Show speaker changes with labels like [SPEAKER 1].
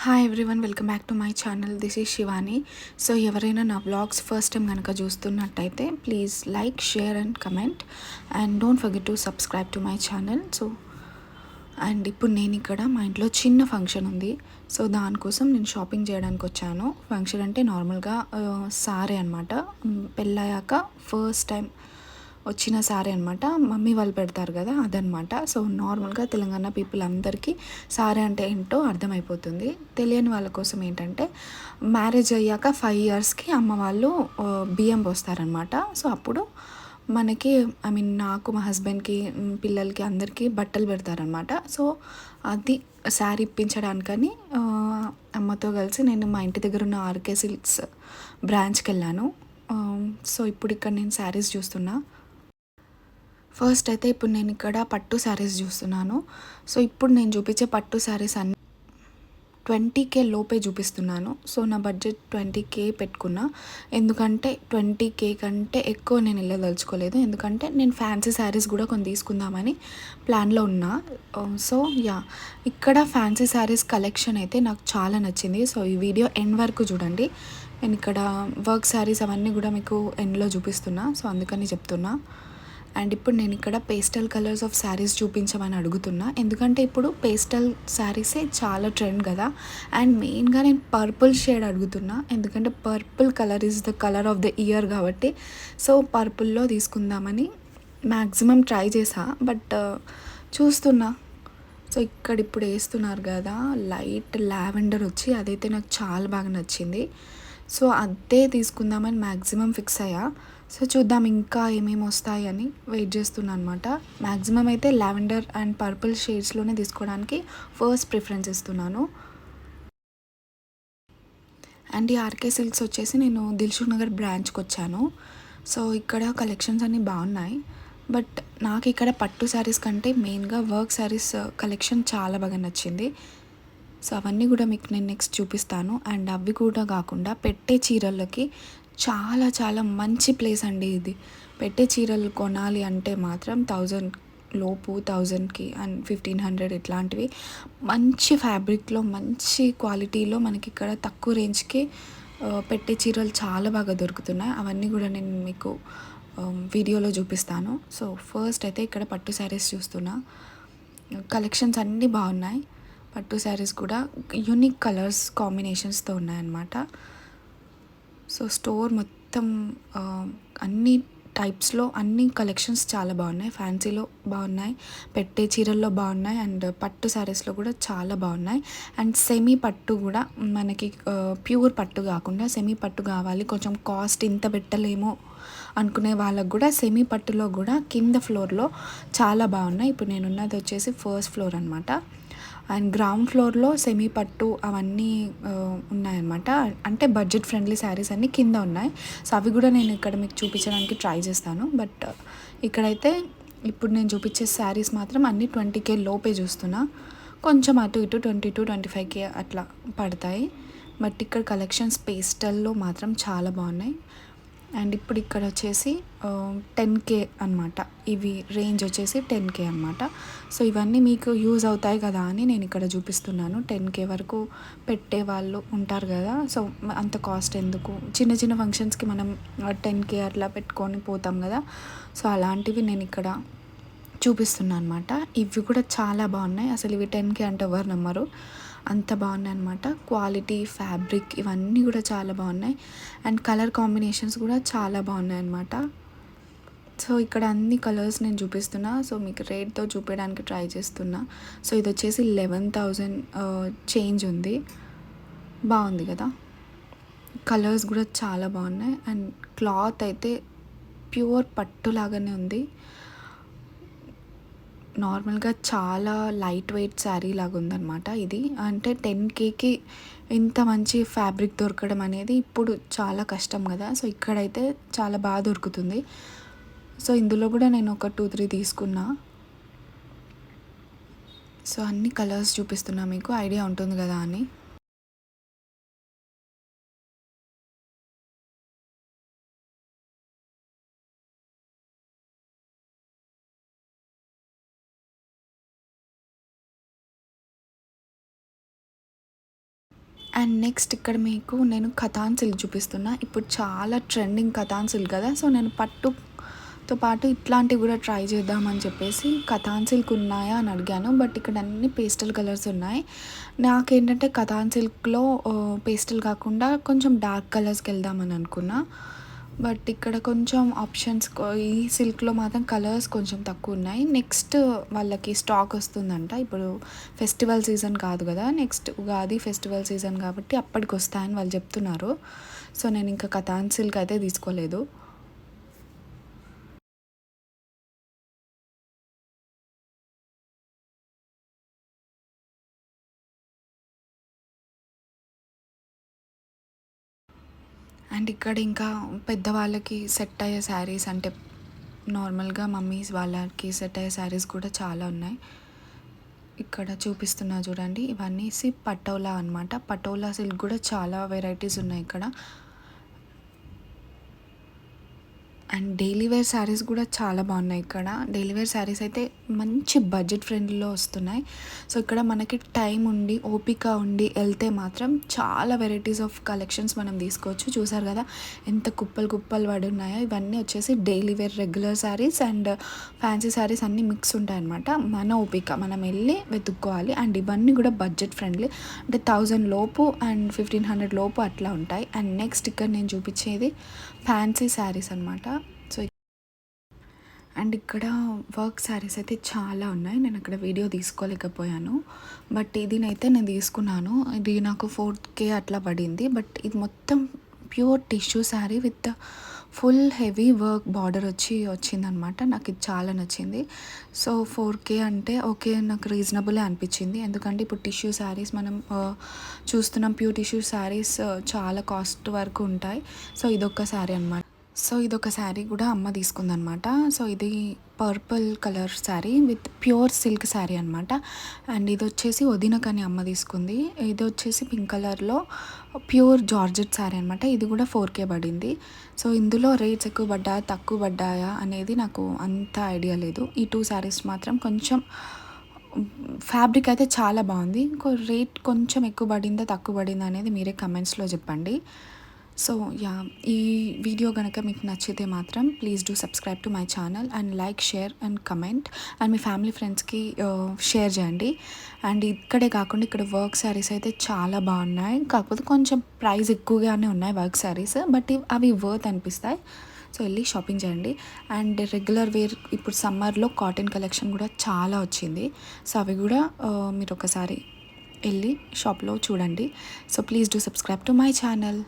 [SPEAKER 1] Hi everyone, welcome back to my channel. This is Shivani. So ఎవరైనా నా vlogs first time కనుక చూస్తున్నట్టయితే please like, share and comment and don't forget to subscribe to my channel. And ఇప్పుడు నేను ఇక్కడ మా ఇంట్లో చిన్న ఫంక్షన్ ఉంది. సో దానికోసం నేను షాపింగ్ చేయడానికి వచ్చాను. ఫంక్షన్ అంటే నార్మల్గా సారీ అనమాట. పెళ్ళయ్యాక ఫస్ట్ టైం వచ్చిన సారీ అనమాట. మమ్మీ వాళ్ళు పెడతారు కదా, అదనమాట. సో నార్మల్గా తెలంగాణ పీపుల్ అందరికీ సారీ అంటే ఏంటో అర్థమైపోతుంది. తెలియని వాళ్ళ కోసం ఏంటంటే, మ్యారేజ్ అయ్యాక 5 ఇయర్స్కి అమ్మ వాళ్ళు బియ్యం పోస్తారనమాట. సో అప్పుడు మనకి నాకు, మా హస్బెండ్కి, పిల్లలకి అందరికీ బట్టలు పెడతారనమాట. సో అది శారీ ఇప్పించడానికని అమ్మతో కలిసి నేను మా ఇంటి దగ్గర ఉన్న ఆర్కే సిల్క్స్ బ్రాంచ్కి వెళ్ళాను. సో ఇప్పుడు ఇక్కడ నేను శారీస్ చూస్తున్నా. ఫస్ట్ అయితే ఇప్పుడు నేను ఇక్కడ పట్టు శారీస్ చూస్తున్నాను. సో ఇప్పుడు నేను చూపించే పట్టు శారీస్ అన్ని 20K లోపే చూపిస్తున్నాను. సో నా బడ్జెట్ 20K పెట్టుకున్నా. ఎందుకంటే 20K కంటే ఎక్కువ నేను వెళ్ళదలుచుకోలేదు. ఎందుకంటే నేను ఫ్యాన్సీ శారీస్ కూడా కొన్ని తీసుకుందామని ప్లాన్లో ఉన్నా. సో ఇక్కడ ఫ్యాన్సీ శారీస్ కలెక్షన్ అయితే నాకు చాలా నచ్చింది. సో ఈ వీడియో ఎండ్ వరకు చూడండి. నేను ఇక్కడ వర్క్ శారీస్ అవన్నీ కూడా మీకు ఎండ్లో చూపిస్తున్నా. సో అందుకని చెప్తున్నా. అండ్ ఇప్పుడు నేను ఇక్కడ పేస్టల్ కలర్స్ ఆఫ్ శారీస్ చూపించమని అడుగుతున్నా. ఎందుకంటే ఇప్పుడు పేస్టల్ శారీసే చాలా ట్రెండ్ కదా. అండ్ మెయిన్గా నేను పర్పుల్ షేడ్ అడుగుతున్నా. ఎందుకంటే purple colour is the colour of the year కాబట్టి సో పర్పుల్లో తీసుకుందామని మ్యాక్సిమం ట్రై చేసా. బట్ చూస్తున్నా. సో ఇక్కడ ఇప్పుడు వేస్తున్నారు కదా లైట్ లావెండర్ వచ్చి, అదైతే నాకు చాలా బాగా నచ్చింది. సో అదే తీసుకుందామని మ్యాక్సిమం ఫిక్స్ అయ్యా. సో చూద్దాం ఇంకా ఏమేమి వస్తాయని వెయిట్ చేస్తున్నాను అనమాట. మ్యాక్సిమం అయితే లావెండర్ అండ్ పర్పుల్ షేడ్స్లోనే తీసుకోవడానికి ఫస్ట్ ప్రిఫరెన్స్ ఇస్తున్నాను. అండ్ ఈ ఆర్కే సిల్క్స్ వచ్చేసి నేను దిల్సుఖ్ నగర్ బ్రాంచ్కి వచ్చాను. సో ఇక్కడ కలెక్షన్స్ అన్నీ బాగున్నాయి. బట్ నాకు ఇక్కడ పట్టు శారీస్ కంటే మెయిన్గా వర్క్ శారీస్ కలెక్షన్ చాలా బాగా నచ్చింది. సో అవన్నీ కూడా మీకు నేను నెక్స్ట్ చూపిస్తాను. అండ్ అవి కూడా కాకుండా పెట్టే చీరలకి చాలా చాలా మంచి ప్లేస్ అండి ఇది. పెట్టే చీరలు కొనాలి అంటే మాత్రం 1000 లోపు, 1000కి అండ్ 1500 ఇట్లాంటివి మంచి ఫ్యాబ్రిక్లో మంచి క్వాలిటీలో మనకి ఇక్కడ తక్కువ రేంజ్కి పెట్టే చీరలు చాలా బాగా దొరుకుతున్నాయి. అవన్నీ కూడా నేను మీకు వీడియోలో చూపిస్తాను. సో ఫస్ట్ అయితే ఇక్కడ పట్టు శారీస్ చూస్తున్నా. కలెక్షన్స్ అన్నీ బాగున్నాయి. పట్టు శారీస్ కూడా యూనిక్ కలర్స్ కాంబినేషన్స్తో ఉన్నాయన్నమాట. సో స్టోర్ మొత్తం అన్ని టైప్స్లో అన్ని కలెక్షన్స్ చాలా బాగున్నాయి. ఫ్యాన్సీలో బాగున్నాయి, పెట్టే చీరల్లో బాగున్నాయి, అండ్ పట్టు శారీస్లో కూడా చాలా బాగున్నాయి. అండ్ సెమీ పట్టు కూడా మనకి ప్యూర్ పట్టు కాకుండా సెమీ పట్టు కావాలి, కొంచెం కాస్ట్ ఇంత పెట్టలేమో అనుకునే వాళ్ళకు కూడా సెమీ పట్టులో కూడా కింద ఫ్లోర్లో చాలా బాగున్నాయి. ఇప్పుడు నేనున్నది వచ్చేసి ఫస్ట్ ఫ్లోర్ అనమాట. అండ్ గ్రౌండ్ ఫ్లోర్లో సెమీ పట్టు అవన్నీ ఉన్నాయన్నమాట. అంటే బడ్జెట్ ఫ్రెండ్లీ శారీస్ అన్నీ కింద ఉన్నాయి. సో అవి కూడా నేను ఇక్కడ మీకు చూపించడానికి ట్రై చేస్తాను. బట్ ఇక్కడైతే ఇప్పుడు నేను చూపించే శారీస్ మాత్రం అన్నీ 20K లోపే చూస్తున్నా. కొంచెం అటు ఇటు 22-25K అట్లా పడతాయి. బట్ ఇక్కడ కలెక్షన్స్ పేస్టల్లో మాత్రం చాలా బాగున్నాయి. అండ్ ఇప్పుడు ఇక్కడ వచ్చేసి 10K అనమాట. ఇవి రేంజ్ వచ్చేసి 10K అనమాట. సో ఇవన్నీ మీకు యూజ్ అవుతాయి కదా అని నేను ఇక్కడ చూపిస్తున్నాను. 10K వరకు పెట్టే వాళ్ళు ఉంటారు కదా. సో అంత కాస్ట్ ఎందుకు, చిన్న చిన్న ఫంక్షన్స్కి మనం 10K అట్లా పెట్టుకొని పోతాం కదా. సో అలాంటివి నేను ఇక్కడ చూపిస్తున్నాను అనమాట. ఇవి కూడా చాలా బాగున్నాయి. అసలు ఇవి 10K అంటే ఎవరు నమ్మరు, అంత బాగున్నాయి అనమాట. క్వాలిటీ, ఫ్యాబ్రిక్ ఇవన్నీ కూడా చాలా బాగున్నాయి. అండ్ కలర్ కాంబినేషన్స్ కూడా చాలా బాగున్నాయి అనమాట. సో ఇక్కడ అన్ని కలర్స్ నేను చూపిస్తున్నా. సో మీకు రేట్తో చూపించడానికి ట్రై చేస్తున్నా. సో ఇది వచ్చేసి 11,000 చేంజ్ ఉంది. బాగుంది కదా. కలర్స్ కూడా చాలా బాగున్నాయి. అండ్ క్లాత్ అయితే ప్యూర్ పట్టు లాగానే ఉంది. నార్మల్గా చాలా లైట్ వెయిట్ శారీ లాగా ఉందన్నమాట ఇది. అంటే 10Kకి ఇంత మంచి ఫ్యాబ్రిక్ దొరకడం అనేది ఇప్పుడు చాలా కష్టం కదా. సో ఇక్కడైతే చాలా బాగా దొరుకుతుంది. సో ఇందులో కూడా నేను ఒక 2-3 తీసుకున్నా. సో అన్ని కలర్స్ చూపిస్తున్నా, మీకు ఐడియా ఉంటుంది కదా అని. అండ్ నెక్స్ట్ ఇక్కడ మీకు నేను కథాన్ సిల్క్ చూపిస్తున్నా. ఇప్పుడు చాలా ట్రెండింగ్ కథాన్ సిల్క్ కదా! సో, నేను పట్టుతో పాటు ఇట్లాంటివి కూడా ట్రై చేద్దామని చెప్పేసి కథాన్ సిల్క్ ఉన్నాయా అని అడిగాను. బట్ ఇక్కడ అన్ని పేస్టల్ కలర్స్ ఉన్నాయి. నాకేంటంటే కథాన్ సిల్క్‌లో పేస్టల్ కాకుండా కొంచెం డార్క్ కలర్స్‌కి వెళ్దామని అనుకున్నా. బట్ ఇక్కడ కొంచెం ఆప్షన్స్ ఈ సిల్క్‌లో మాత్రం కలర్స్ కొంచెం తక్కువున్నాయి. నెక్స్ట్ వాళ్ళకి స్టాక్ వస్తుందంట. ఇప్పుడు ఫెస్టివల్ సీజన్ కాదు కదా! నెక్స్ట్ ఉగాది ఫెస్టివల్ సీజన్ కాబట్టి అప్పటికొస్తాయని వాళ్ళు చెప్తున్నారు. సో, నేనింక కథాన్ సిల్క్ అయితే తీసుకోలేదు. అండ్ ఇక్కడ ఇంకా పెద్దవాళ్ళకి సెట్ అయ్యే శారీస్ అంటే నార్మల్‌గా మమ్మీస్ వాళ్ళకి సెట్ అయ్యే శారీస్ కూడా చాలా ఉన్నాయి. ఇక్కడ చూపిస్తున్నా చూడండి. ఇవన్నీసి పటోలా అనమాట. పటోలా సిల్క్ కూడా చాలా వెరైటీస్ ఉన్నాయి ఇక్కడ. అండ్ డైలీ వేర్ శారీస్ కూడా చాలా బాగున్నాయి ఇక్కడ. డైలీ వేర్ శారీస్ అయితే మంచి బడ్జెట్ ఫ్రెండ్లీలో వస్తున్నాయి. సో, ఇక్కడ మనకి టైం ఉండి, ఓపిక ఉండి వెళ్తే మాత్రం చాలా వెరైటీస్ ఆఫ్ కలెక్షన్స్ మనం తీసుకోవచ్చు. చూసారు కదా ఎంత కుప్పలు కుప్పలు పడి ఉన్నాయో. ఇవన్నీ వచ్చేసి daily wear regular saris and fancy saris అన్నీ మిక్స్ ఉంటాయన్నమాట. మన ఓపిక మనం వెళ్ళి వెతుక్కోవాలి. అండ్ ఇవన్నీ కూడా బడ్జెట్ ఫ్రెండ్లీ అంటే 1000 లోపు అండ్ 1500 లోపు అట్లా ఉంటాయి. అండ్ నెక్స్ట్ ఇక్కడ నేను చూపించేది ఫ్యాన్సీ శారీస్ అనమాట. సో, అండ్ ఇక్కడ వర్క్ శారీస్ అయితే చాలా ఉన్నాయి. నేను అక్కడ వీడియో తీసుకోలేకపోయాను. బట్ ఇదినైతే నేను తీసుకున్నాను. ఇది నాకు 4K అట్లా పడింది. బట్ ఇది మొత్తం pure tissue sari with full heavy work border వచ్చిందనమాట. నాకు ఇది చాలా నచ్చింది. సో, 4K అంటే ఓకే నాకు రీజనబులే అనిపించింది. ఎందుకంటే ఇప్పుడు టిష్యూ శారీస్ మనం చూస్తున్నాం. ప్యూర్ టిష్యూ శారీస్ చాలా కాస్ట్ వరకు ఉంటాయి. సో, ఇదొక శారీ అనమాట. సో, ఇదొక శారీ కూడా అమ్మ తీసుకుందనమాట. సో, ఇది purple colour sari with pure silk sari అనమాట. అండ్ ఇది వచ్చేసి వదినకని అమ్మ తీసుకుంది. ఇది వచ్చేసి పింక్ కలర్లో ప్యూర్ జార్జెట్ శారీ అనమాట. ఇది కూడా 4K పడింది. సో, ఇందులో రేట్స్ ఎక్కువ పడ్డాయా తక్కువ పడ్డాయా అనేది నాకు అంత ఐడియా లేదు. ఈ 2 శారీస్ మాత్రం కొంచెం ఫ్యాబ్రిక్ అయితే చాలా బాగుంది. రేట్ కొంచెం ఎక్కువ పడిందా తక్కువ పడిందా అనేది మీరే కమెంట్స్లో చెప్పండి. So, yeah! ఈ వీడియో గనక మీకు నచ్చితే మాత్రం please do subscribe to my channel and like, share and comment. And me family ఫ్రెండ్స్‌కి షేర్ చేయండి. అండ్ ఇక్కడే కాకుండా ఇక్కడ వర్క్ శారీస్ అయితే చాలా బాగున్నాయి. కాకపోతే కొంచెం ప్రైస్ ఎక్కువగానే ఉన్నాయి వర్క్ శారీస్. బట్ అవి వర్త్ అనిపిస్తాయి. సో, వెళ్ళి షాపింగ్ చేయండి. అండ్ రెగ్యులర్ వేర్ ఇప్పుడు సమ్మర్‌లో కాటన్ కలెక్షన్ కూడా చాలా వచ్చింది. సో, అవి కూడా మీరు ఒకసారి వెళ్ళి షాప్‌లో చూడండి. So, please do subscribe to my channel.